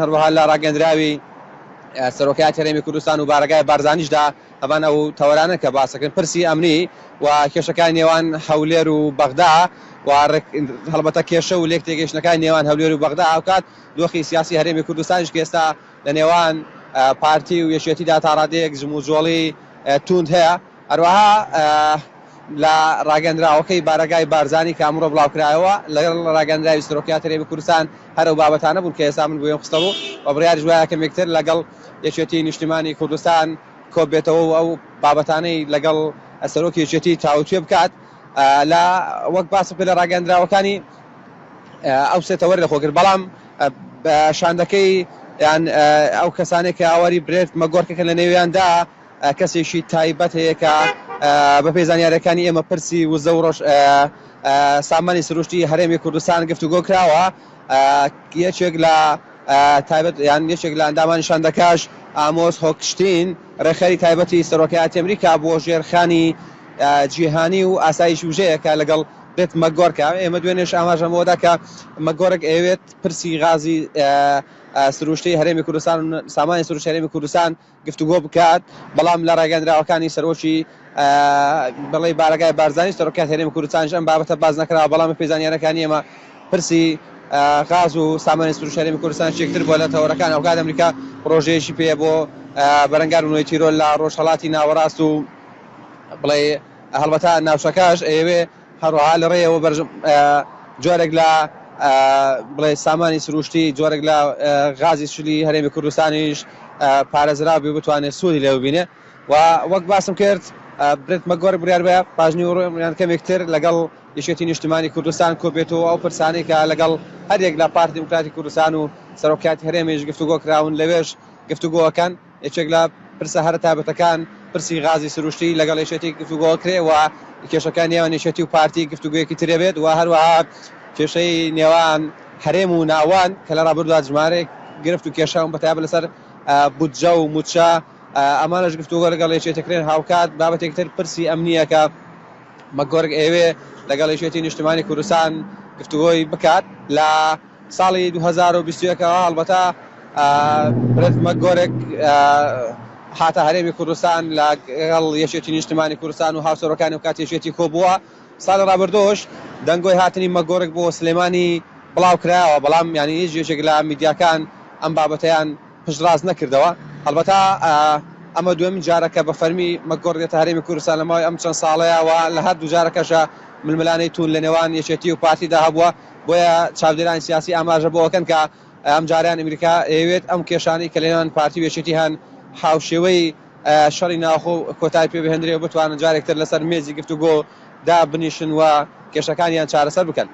هەروەها لە ڕاگەندراوی سەرۆکای هەرێمی کوردستان و بارگای بارزانیشدا ئەوان ئەو تەوەرانە کە باسەکەن پرسی ئەمنی و کێشەکان نێوان هەولێر و بەغدا و هەڵبەتە کێشە و لێک تێگەیشتنەکان نێوان هەولێر و بەغدا ئەوکات دۆخی سیاسی هەرێمی کوردستانیش کە ئێستا لە نێوان پارتی و یەکێتیدا تا ڕادەیەک زموجۆڵی توند هەیە. هەروەها لە ڕاگەندراوەکەی بارگای بارزانی کە ئەمڕۆ بڵاوکرایەوە لەگەڵ ڕاگەندراوی سەرۆکای هەرێمی کوردستان هەرو بابەتانە بوون کە ئێستا من بۆ خستە بوو و بڕیاریش وایە کەمێکتر لەگەڵ یەکێتی نیشتیمانی کوردستان کۆبێتەوە و ئەو بابەتانەی لەگەڵ سەرۆکی یەکێتی تاوتوێ بکات لە وەک باس لە ڕاگەندراوەکانی ئەو سێتەوەری لەخۆگرت. بەڵام شاندەکەی یان ئەو کەسانێک کە ئاواری برێت مەگۆڕکەکە لە نێویاندا کەسێکی تایبەت هەیە کە بە پێی زانیاریەکانی ئێمە پرسی وزە و ڕۆژ سامانی سروشتی هەرێمی کوردستان گفتوگۆ کراوە. یەکێک لە تایبەت یان یەکێک لە ئەندامانی شاندەکەش ئامۆس هۆکشتین ڕێخەری تایبەتی سەرۆکای ئەمریکا بۆ ژێرخانی جیهانی و ئاسایش وژەیەکە لەگەڵ بێت مەگۆڕکە. ئێمە دوێنێش ئاماژەمەوەدا کە مەگۆڕێک ئەوێت پرسی غازی سروشتی هەرێمی کوردستان و سامانی سروشتی هەرێمی کوردستان گفتوگۆ بکات. بەڵام لە ڕاگەندراوەکانی سەرۆکی بەڵێ بارگای بارزانی سەرۆکای هەرێمی کوردستانش ئەم بابەتە باز نەکراوە. بەڵام پێزانیارەکانی ئێمە پرسی غاز و سامانی سروشتی هەرێمی کوردستان چێکتر بۆ لە تەوەرەکان ئەوکات ئەمریکا پرۆژەیەکی پێ بۆ بەرەنگار بوونەوەی تیرۆل لە ڕۆژهەڵاتی ناوەڕاست و بڵێ هەڵبەتە ناوچەکەش ئەوێ هەروەها لە ڕێەوە جۆرێک لە بڵێ سامانی سروشتی جۆرێک لە غازی شلی هەرێمی کوردستانیش پارێزرا بێ بتوانێت سوودی لێ ببینێ. و وەک باسم کرد برێت مەگۆڕ بریار بە پاژنی و ڕۆیان کەمێکتر لەگەڵ یەکێتی نیشتیمانی کوردستان کۆبێتەوە ئەو پرسانەی کە لەگەڵ هەرێک لە پارتی دموکراتی کوردستان و سەرۆکاتی هەرێمیش گفتوگۆ کراون لەوێش گفتوگۆەکان یەکێک لە پرسە هەرە تایبەتەکان پرسی غازی سروشتی لەگەڵ یەکێتی گفتوگۆ کرێ و کێشەکان نێوان یەکێتی و پارتی گفتوگویەکی ترێ بێت. و هەروەها کێشەی نێوان هەرێم و ناوان کە لە ڕابردوودا ژمارەیەک گرفت و کێشاون بەتایبە لەسەر بودجە و موچە ئەمانەش گفتوگۆ لەگەڵ یەکێتەکرێن هاوکات. بابەتێکتر پرسی ئەمنیە کە مەگۆڕک ئێوێ لەگەڵ یەکێتی نیشتیمانی کوردستان گفتوگۆی بکات. لە ساڵی 2021ەوە هەڵبەتە برێت مەگۆڕێک هاتە هەرێمی کوردستان لەگەڵ یەکێتی نیشتیمانی کوردستان و هاوسەرۆکانی و کات یەکێتی کۆبووە. ساڵی ڕابردۆش دەنگۆی هاتنی مەگۆڕێک بۆ سلێمانی بڵاو کرایەوە. بەڵام یانی هیچ یەکێک لە میدیاکان ئەم بابەتەیان پشتڕاست نەکردەوە. هەڵبەتە ئەمە دوێمین جارەکە بە فەرمی مەگۆڕێتە هەرێمی کوردستان لە ماوەی ئەم چەند ساڵەیەوە لە هەردوو جارەکەشە ململانەی تون لە نێوان یەکێتی و پارتیدا هەبووە. بۆیە چاودێرانی سیاسی ئاماژە بۆەکەن کە ئەم جاریان ئەمریکا ئەوێت ئەم کێشانەی کە لە نێوان پارتی و یەکێتی هەن حاوشێوەی شەڕی ناوخۆ کۆتای پێ بهێنرێ و بتوانن جارێکتر لەسەر مێزی گفتوگۆ دا بنیشن و کێشەکانیان چارەسەر بکەن.